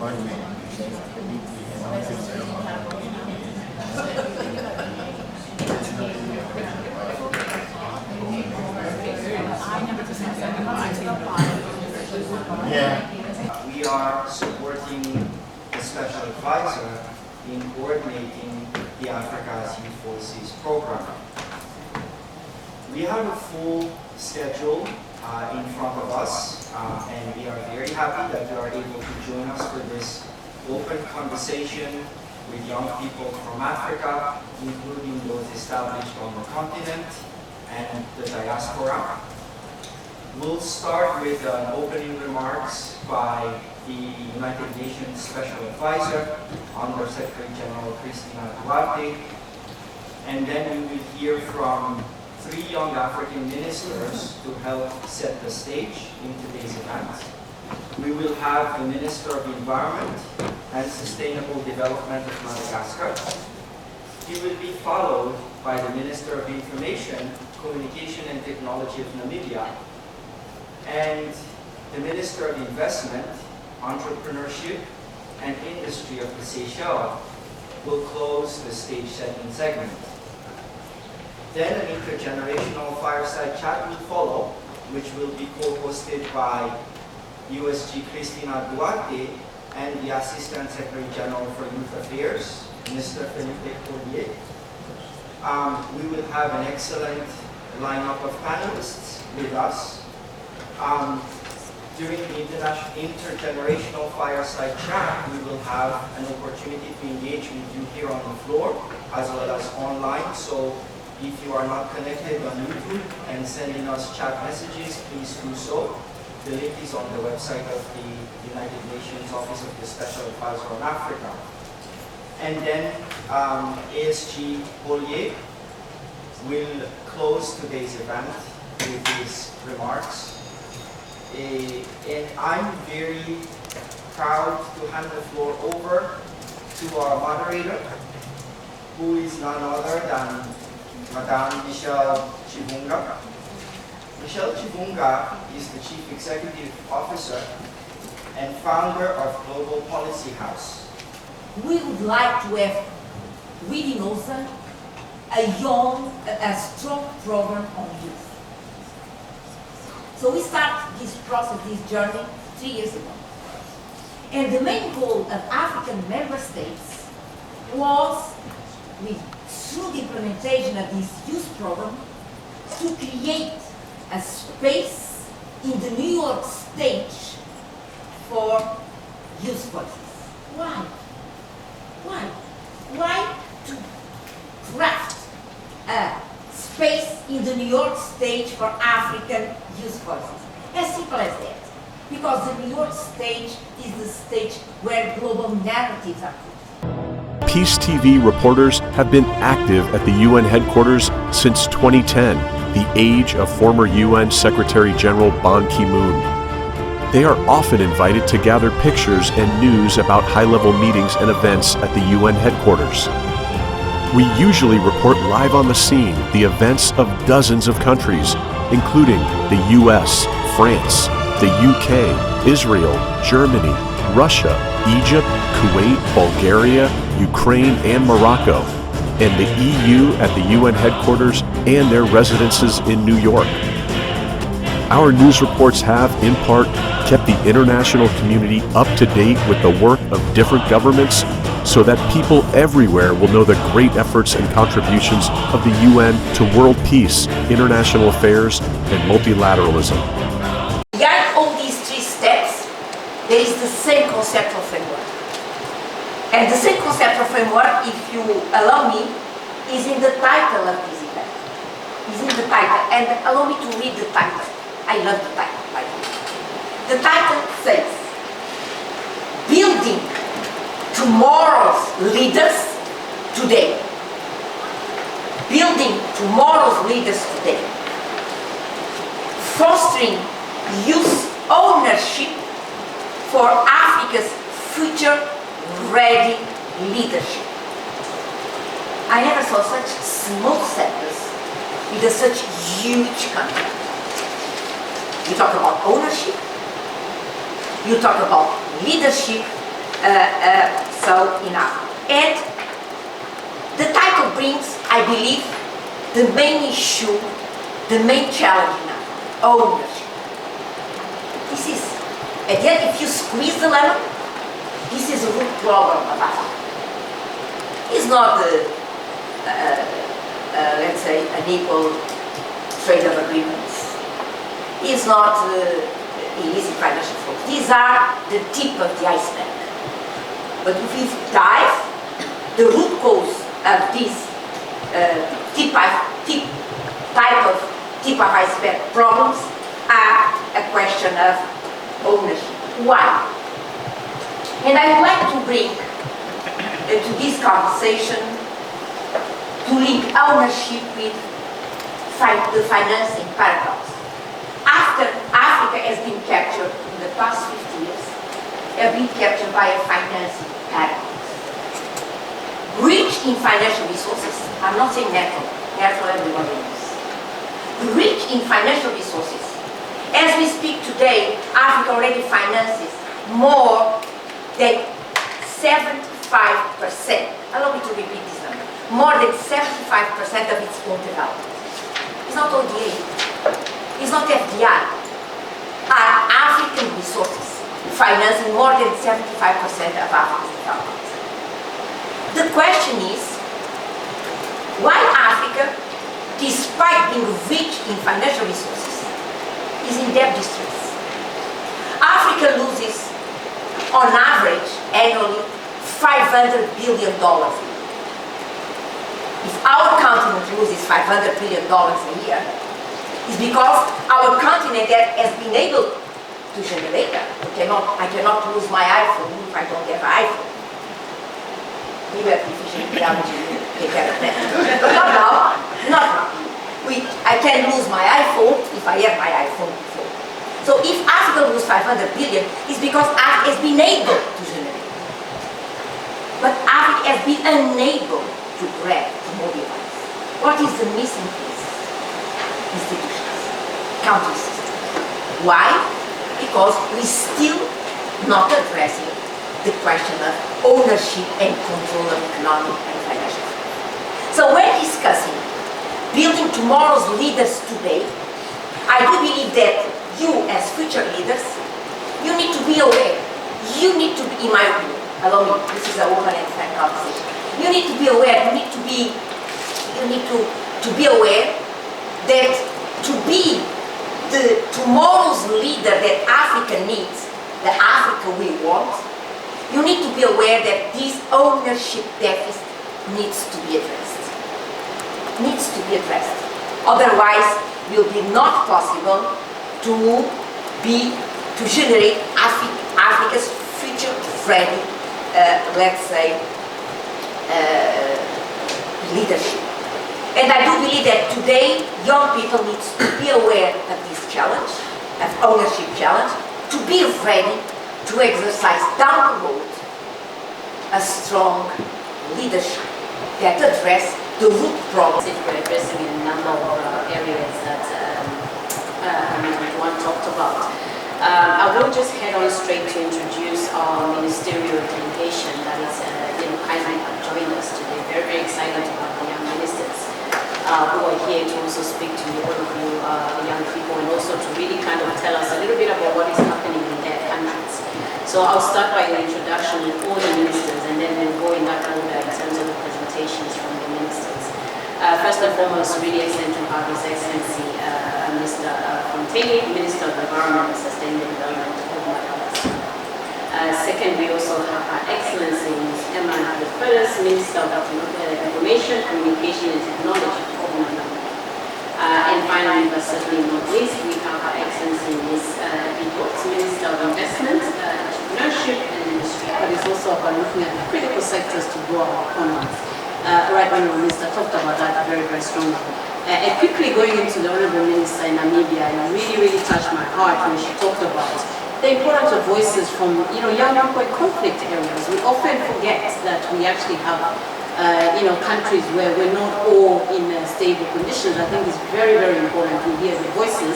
We are supporting the special advisor in coordinating the Africa's Youth Voices program. We have a full schedule in front of us, and we are very happy that you are able to join us for this open conversation with young people from Africa, including those established on the continent and the diaspora. We'll start with opening remarks by the United Nations Special Advisor, Under Secretary General Cristina Duarte, and then we will hear from 3 young African ministers to help set the stage in today's event. We will have the Minister of Environment and Sustainable Development of Madagascar. He will be followed by the Minister of Information, Communication and Technology of Namibia, and the Minister of Investment, Entrepreneurship and Industry of the Seychelles will close the stage-setting segment. Then an intergenerational fireside chat will follow, which will be co-hosted by USG Cristina Duarte and the Assistant Secretary General for Youth Affairs, Mr. Philippe Collier. We will have an excellent lineup of panelists with us. During the intergenerational fireside chat, we will have an opportunity to engage with you here on the floor as well as online. So if you are not connected on YouTube and sending us chat messages, please do so. The link is on the website of the United Nations Office of the Special Advisor on Africa. And then ASG Collier will close today's event with his remarks. And I'm very proud to hand the floor over to our moderator, who is none other than Madame Michelle Chibunga. Michelle Chibunga is the Chief Executive Officer and founder of Global Policy House. We would like to have within OSAA a strong program on youth. So we started this process, this journey 3 years ago. And the main goal of African member states was, through the implementation of this youth program, to create a space in the New York stage for youth voices. Why? Why? Why to craft a space in the New York stage for African youth voices? As simple as that. Because the New York stage is the stage where global narratives are put. Peace TV reporters have been active at the UN headquarters since 2010, the age of former UN Secretary General Ban Ki-moon. They are often invited to gather pictures and news about high-level meetings and events at the UN headquarters. We usually report live on the scene the events of dozens of countries, including the US, France, the UK, Israel, Germany, Russia, Egypt, Kuwait, Bulgaria, Ukraine, and Morocco, and the EU at the UN headquarters and their residences in New York. Our news reports have, in part, kept the international community up to date with the work of different governments so that people everywhere will know the great efforts and contributions of the UN to world peace, international affairs, and multilateralism. Behind all these 3 steps, there is the same conceptual framework. And the same conceptual framework, if you allow me, is in the title of this event. Is in the title. And allow me to read the title. I love the title, by the way. The title says, Building Tomorrow's Leaders Today. Building Tomorrow's Leaders Today. Fostering youth ownership for Africa's future-ready leadership. I never saw such small sectors with such huge country. You talk about ownership, you talk about leadership, so enough. And the title brings, I believe, the main issue, the main challenge now, ownership. This is, and yet if you squeeze the lemon, this is a root problem of Africa. It's not let's say, unequal trade of agreements. It's not illicit financial flows. These are the tip of the iceberg. But if we dive, the root cause of this tip of iceberg problems are a question of ownership. Why? And I would like to bring to this conversation to link ownership with the financing paradox. After Africa has been captured in the past 50 years, has been captured by a financing paradox. Rich in financial resources, I'm not saying natural everybody knows. Rich in financial resources. As we speak today, Africa already finances more than 75%. Allow me to repeat this number. More than 75% of its own development. It's not ODA. It's not FDI. Are African resources financing more than 75% of Africa's development. The question is, why Africa, despite being rich in financial resources, is in debt distress? Africa loses, on average, annually, $500 billion. If our continent loses $500 billion a year, it's because our continent has been able to generate that. I cannot lose my iPhone if I don't have an iPhone. Maybe artificial intelligence will take care of that. But not now. I can lose my iPhone if I have my iPhone before. So if Africa loses 500 billion, it's because Africa has been able to generate. But Africa has been unable to grab, to mobilize. What is the missing piece? Institutions, country systems. Why? Because we're still not addressing the question of ownership and control of economic and financial. So when discussing building tomorrow's leaders today, I do believe that you as future leaders, you need to be aware. You need to be, in my opinion, allow me, this is an open and frank conversation. You need to be aware, you need to be aware that to be the tomorrow's leader that Africa needs, the Africa we want, you need to be aware that this ownership deficit needs to be addressed. Needs to be addressed. Otherwise, it will be not possible to generate Africa's future-ready, let's say, leadership. And I do believe that today, young people need to be aware of this challenge, of ownership challenge, to be ready to exercise down the road a strong leadership that address the root problems. We're addressing a number of areas that one talked about. I will just head on straight to introduce our ministerial delegation that is kindly joined us today. Very, very excited to have the young ministers who are here to also speak to all of you young people, and also to really kind of tell us a little bit about what is happening in their countries. So I'll start by the introduction of all the ministers, and then we'll go in that order in terms of the presentations from the ministers. First and foremost, really excellent to have His Excellency Mr. Fontaine, Minister of Environment and Sustainable Development of Madagascar. Second, we also have Her Excellency Ms. Emma Perez, Minister of Information, Communication and Technology of Madagascar. And finally, but certainly not least, we have Her Excellency Ms. Bigot's Minister of Investment, Entrepreneurship and Industry. But it's also about looking at the critical sectors to grow our economies. Right, Honourable Minister talked about that very, very strongly. And quickly going into the Honourable Minister in Namibia, and really, really touched my heart when she talked about the importance of voices from young people in conflict areas. We often forget that we actually have countries where we're not all in stable conditions. I think it's very, very important to hear the voices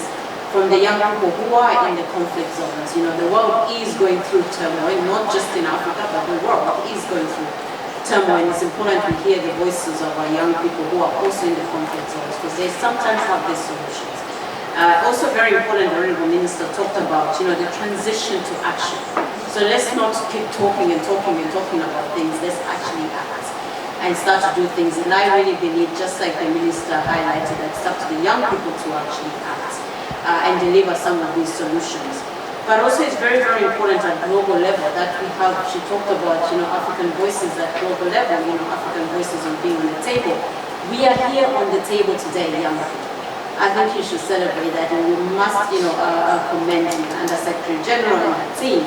from the young people who are in the conflict zones. You know, the world is going through turmoil, not just in Africa, but the world is going through turmoil. It's important we hear the voices of our young people who are also in the conflict zones, because they sometimes have these solutions. Also very important, the Honorable Minister talked about, you know, the transition to action. So let's not keep talking and talking and talking about things, let's actually act and start to do things. And I really believe, just like the Minister highlighted, that it's up to the young people to actually act and deliver some of these solutions. But also it's very, very important at global level that we have, she talked about, you know, African voices at global level, you know, African voices on being on the table. We are here on the table today, young people. I think you should celebrate that, and we must, you know, commend the Under-Secretary General and her team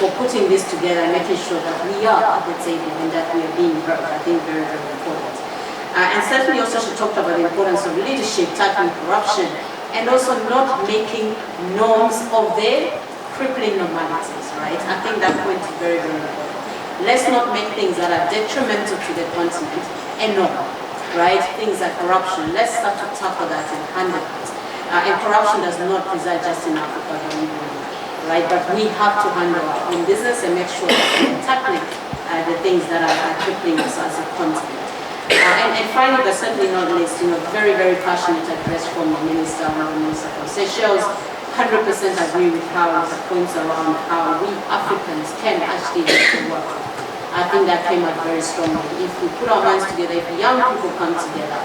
for putting this together and making sure that we are at the table and that we are being heard. I think very, very important. And certainly also she talked about the importance of leadership, tackling corruption, and also not making norms of their crippling normalities, right? I think that point is very, very important. Let's not make things that are detrimental to the continent a norm, right? Things like corruption, let's start to tackle that and handle it. And corruption does not reside just in Africa, but globally, right? But we have to handle our own business and make sure that we're tackling the things that are crippling us as a continent. And finally, but certainly not least, you know, very, very passionate address from the Minister, Honorable Minister from Seychelles. 100% agree with her with the points around how we Africans can actually make it work. I think that came out very strongly. If we put our minds together, if young people come together,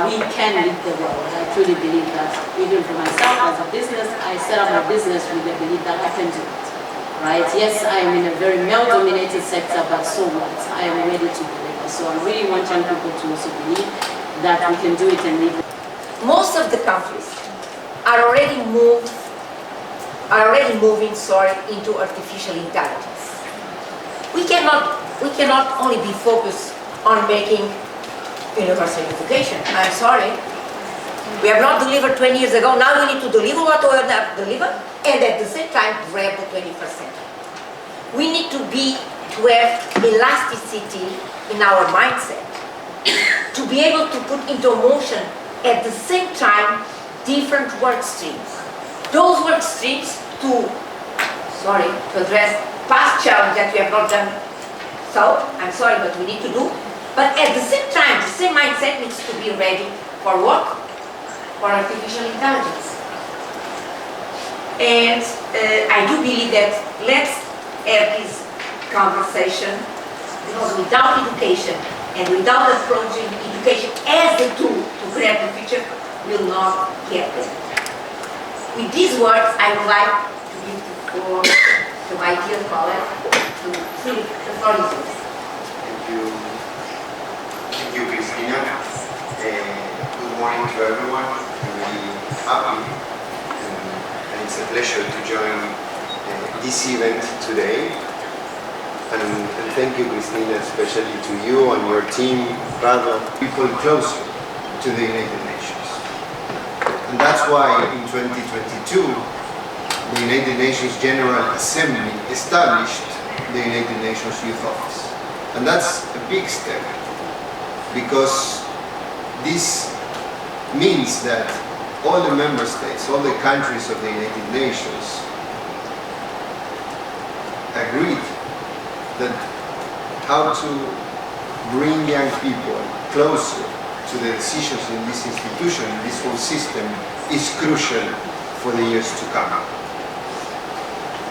we can lead the world. I truly believe that. Even for myself as a business, I set up my business with the belief that I can do it. Right? Yes, I am in a very male-dominated sector, but so what? I am ready to do it. So I really want young people to also believe that we can do it and lead. Most of the countries are already moving into artificial intelligence. We cannot only be focused on making universal education. I'm sorry. We have not delivered 20 years ago. Now we need to deliver what we have delivered, and at the same time grab the 21st century. We need to have elasticity in our mindset to be able to put into motion at the same time different work streams. Those work streams to address past challenges that we have not done. So, I'm sorry, but we need to do. But at the same time, the same mindset needs to be ready for what? For artificial intelligence. And I do believe that let's have this conversation, because without education and without approaching education as the tool to grab the future, will not get there. With these words, I would like to give the floor to my dear colleague, to Philip. The floor is yours. Thank you, Cristina. Good morning to everyone. I'm really happy and it's a pleasure to join this event today. And thank you, Cristina, especially to you and your team, rather people closer to the United Nations. And that's why in 2022, the United Nations General Assembly established the United Nations Youth Office. And that's a big step, because this means that all the member states, all the countries of the United Nations agreed that how to bring young people closer to the decisions in this institution, in this whole system, is crucial for the years to come.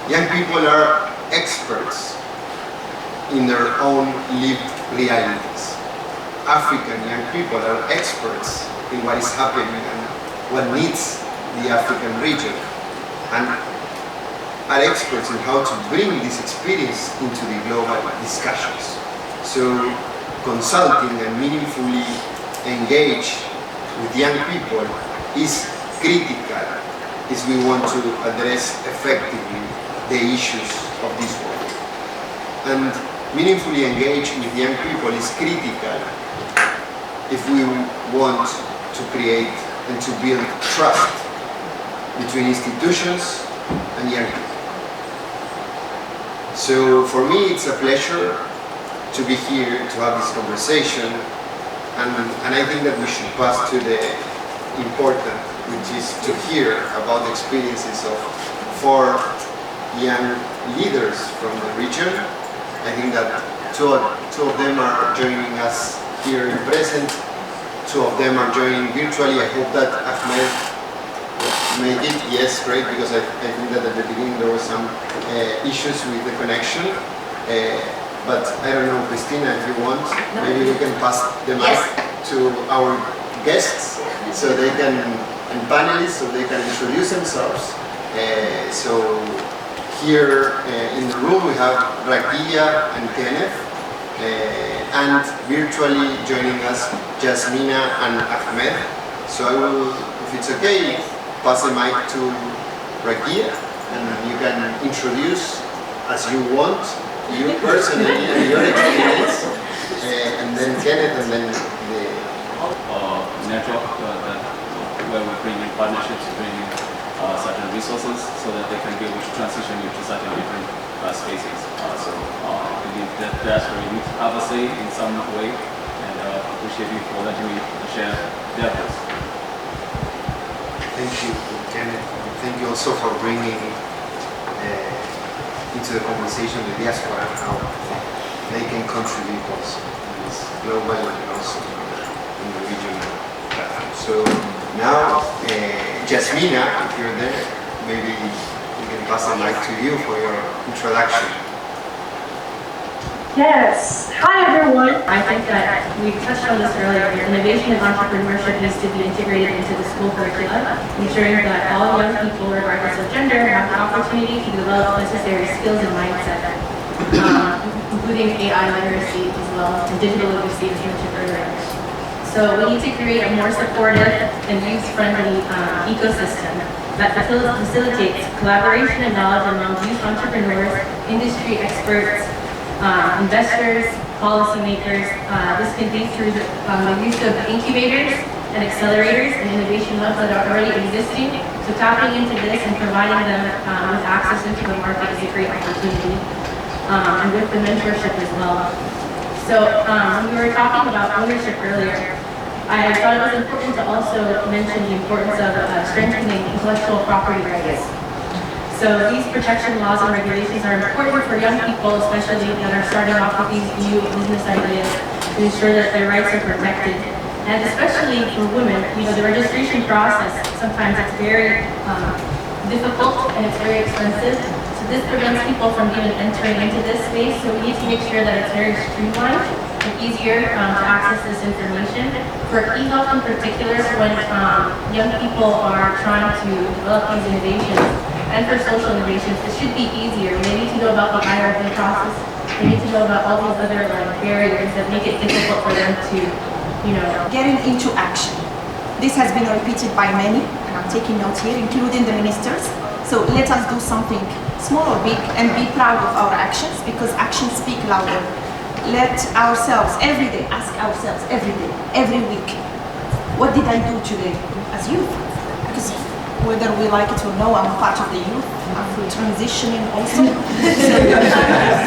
Young people are experts in their own lived realities. African young people are experts in what is happening and what needs the African region, and are experts in how to bring this experience into the global discussions. So consulting and meaningfully engage with young people is critical if we want to address effectively the issues of this world. And meaningfully engage with young people is critical if we want to create and to build trust between institutions and young people. So for me, it's a pleasure to be here to have this conversation, and I think that we should pass to the important which is to hear about the experiences of 4 young leaders from the region. I think that two of them are joining us here in present. 2 of them are joining virtually. I hope that Ahmed made it. Yes, great, because I think that at the beginning there was some issues with the connection. But I don't know, Christina, if you want, maybe we can pass the mic to our guests so they can, and panelists, so they can introduce themselves. So here in the room we have Rakia and Kenneth, and virtually joining us Jasmina and Ahmed. So I will, if it's okay, pass the mic to Rakia, and you can introduce as you want, you personally and your experience, and then Kenneth, and then the network where we bring in partnerships, bring in certain resources so that they can be able to transition into certain different spaces. So I believe that that's where you have a say in some way, and appreciate you for letting me share their voice. Thank you, Kenneth. Thank you also for bringing into the conversation the diaspora and how they can contribute also in this global and also in the regional platform. So now, Jasmina, if you're there, maybe we can pass the mic to you for your introduction. Yes. Hi, everyone. I think that we touched on this earlier. Innovation and entrepreneurship needs to be integrated into the school curricula, ensuring that all young people, regardless of gender, have the opportunity to develop necessary skills and mindset, including AI literacy as well, and digital literacy, as mentioned earlier. So we need to create a more supportive and youth-friendly ecosystem that facilitates collaboration and knowledge among youth entrepreneurs, industry experts, investors, policymakers. This can be through the use of incubators and accelerators and innovation hubs that are already existing. So tapping into this and providing them with access into the market is a great opportunity, and with the mentorship as well. So when we were talking about ownership earlier, I thought it was important to also mention the importance of strengthening intellectual property rights. So these protection laws and regulations are important for young people, especially that are starting off with these new business ideas, to ensure that their rights are protected. And especially for women, the registration process, sometimes it's very difficult and it's very expensive. So this prevents people from even entering into this space. So we need to make sure that it's very streamlined and easier to access this information. For e-health in particular, when young people are trying to develop these innovations, and for social innovations, it should be easier. They need to know about the IRB process. They need to know about all these other barriers that make it difficult for them to, getting into action. This has been repeated by many, and I'm taking notes here, including the ministers. So let us do something small or big and be proud of our actions, because actions speak louder. Let ourselves every day ask ourselves every day, every week, what did I do today as youth? Because whether we like it or no, I'm part of the youth. I'm transitioning also.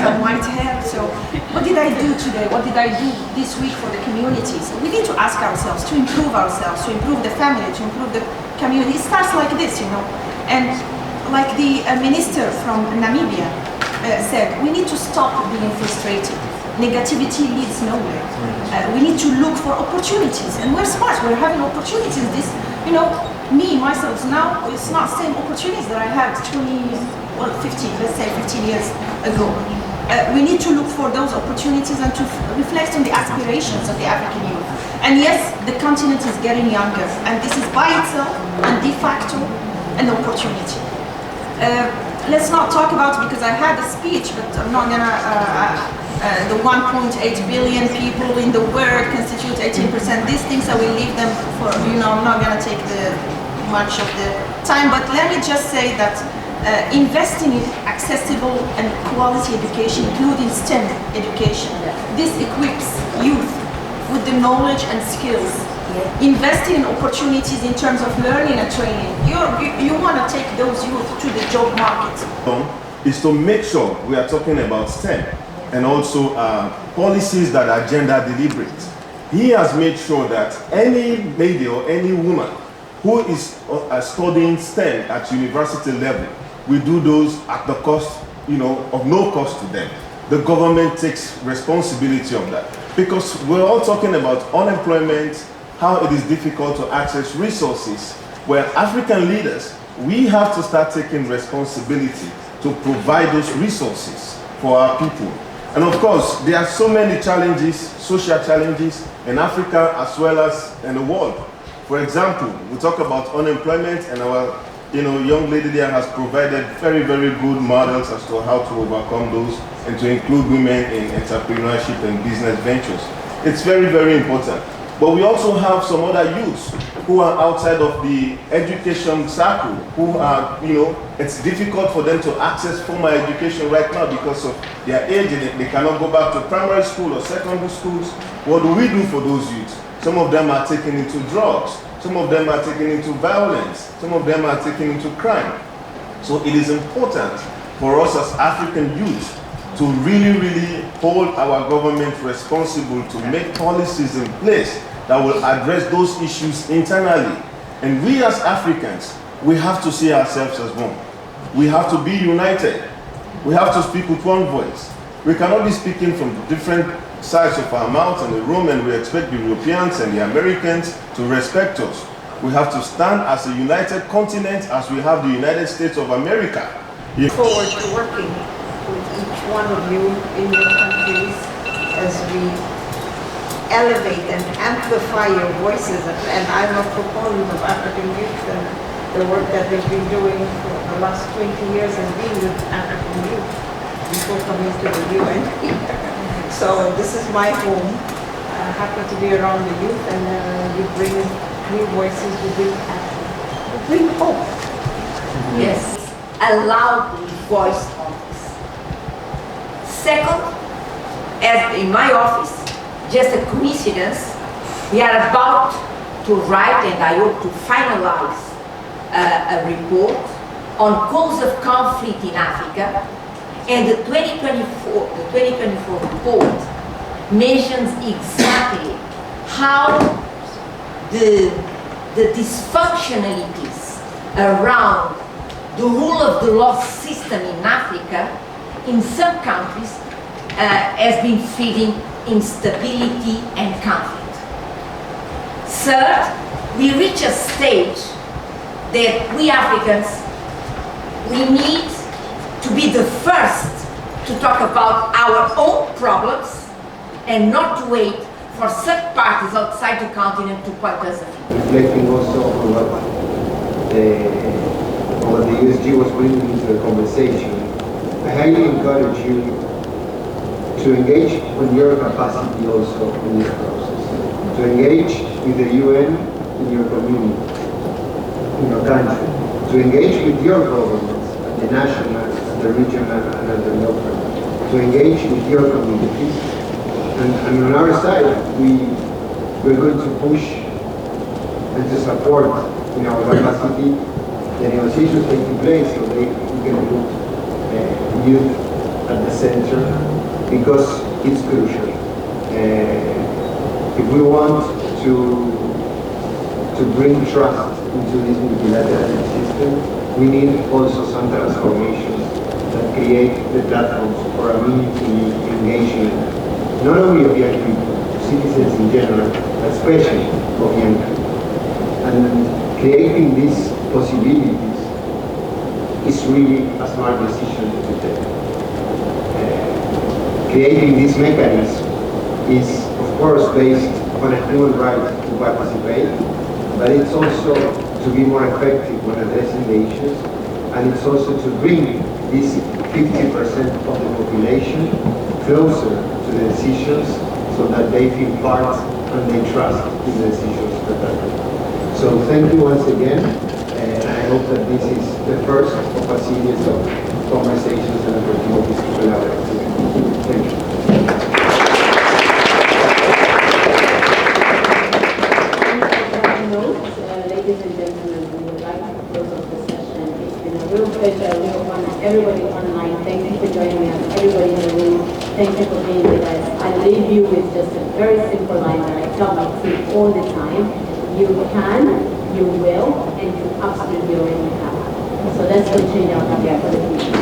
Some white hair. So what did I do today? What did I do this week for the community? So we need to ask ourselves, to improve ourselves, to improve the family, to improve the community. It starts like this, And like the minister from Namibia said, we need to stop being frustrated. Negativity leads nowhere. We need to look for opportunities, and we're smart. We're having opportunities. This, me, myself, now, it's not the same opportunities that I had 15 years ago. We need to look for those opportunities and to reflect on the aspirations of the African youth. And yes, the continent is getting younger, and this is by itself and de facto an opportunity. Let's not talk about, because I had a speech, but I'm not gonna, the 1.8 billion people in the world constitute 18%. These things I will leave them for, I'm not gonna take much of the time, but let me just say that investing in accessible and quality education, including STEM education, this equips youth with the knowledge and skills. Investing in opportunities in terms of learning and training. You want to take those youth to the job market. Is to make sure we are talking about STEM and also policies that are gender deliberate. He has made sure that any lady or any woman who is studying STEM at university level. We do those at the cost, of no cost to them. The government takes responsibility of that. Because we're all talking about unemployment, how it is difficult to access resources, where African leaders, we have to start taking responsibility to provide those resources for our people. And of course, there are so many challenges, social challenges in Africa as well as in the world. For example, we talk about unemployment, and our young lady there has provided very, very good models as to how to overcome those and to include women in entrepreneurship and business ventures. It's very, very important. But we also have some other youths who are outside of the education circle, who are, it's difficult for them to access formal education right now because of their age, and they cannot go back to primary school or secondary schools. What do we do for those youths? Some of them are taken into drugs. Some of them are taken into violence. Some of them are taken into crime. So it is important for us as African youth to really, really hold our government responsible to make policies in place that will address those issues internally. And we as Africans, we have to see ourselves as one. We have to be united. We have to speak with one voice. We cannot be speaking from different sides of our mouth in the room, and we expect the Europeans and the Americans to respect us. We have to stand as a united continent, as we have the United States of America. Look forward to working with each one of you in your countries as we elevate and amplify your voices. And I'm a proponent of African youth and the work that they've been doing for the last 20 years and being with African youth before coming to the UN. So this is my home. I happen to be around the youth, and you bring new voices, you bring action, you bring hope. Yes, a loudly voiced office. Second, as in my office, just a coincidence, we are about to write, and I hope to finalize a report on cause of conflict in Africa, and the 2024 report mentions exactly how the dysfunctionalities around the rule of the law system in Africa, in some countries, has been feeding instability and conflict. Third, we reach a stage that we Africans, we need to be the first to talk about our own problems and not to wait for third parties outside the continent to point us a finger. Reflecting also on what the USG was bringing into the conversation, I highly encourage you to engage with your capacity also in this process, to engage with the UN in your community, in your country, to engage with your governments at the national, the regional, and at the local, to engage with your communities. And on our side, we're going to push and to support in our capacity the negotiations taking place so we can put youth at the center, because it's crucial. If we want to bring trust into this multilateral system, we need also some transformations that create the platforms for a meaningful engagement, not only of young people, citizens in general, but especially of young people. And creating these possibilities is really a smart decision to take. Creating this mechanism is, of course, based on a human right to participate, but it's also to be more effective when addressing the issues, and it's also to bring this 50% of the population closer to the decisions so that they feel part and they trust in the decisions that are made. So thank you once again, and I hope that this is the first of a series of conversations and opportunities to collaborate. Thank you. Ladies and gentlemen, we would like to close off the session. It's been a real pleasure. We want everybody online. Thank you for joining us. Everybody in the room, thank you for being with us. I leave you with just a very simple line that I tell my team all the time. You can you will and you absolutely already have. So let's continue our caveat for the future.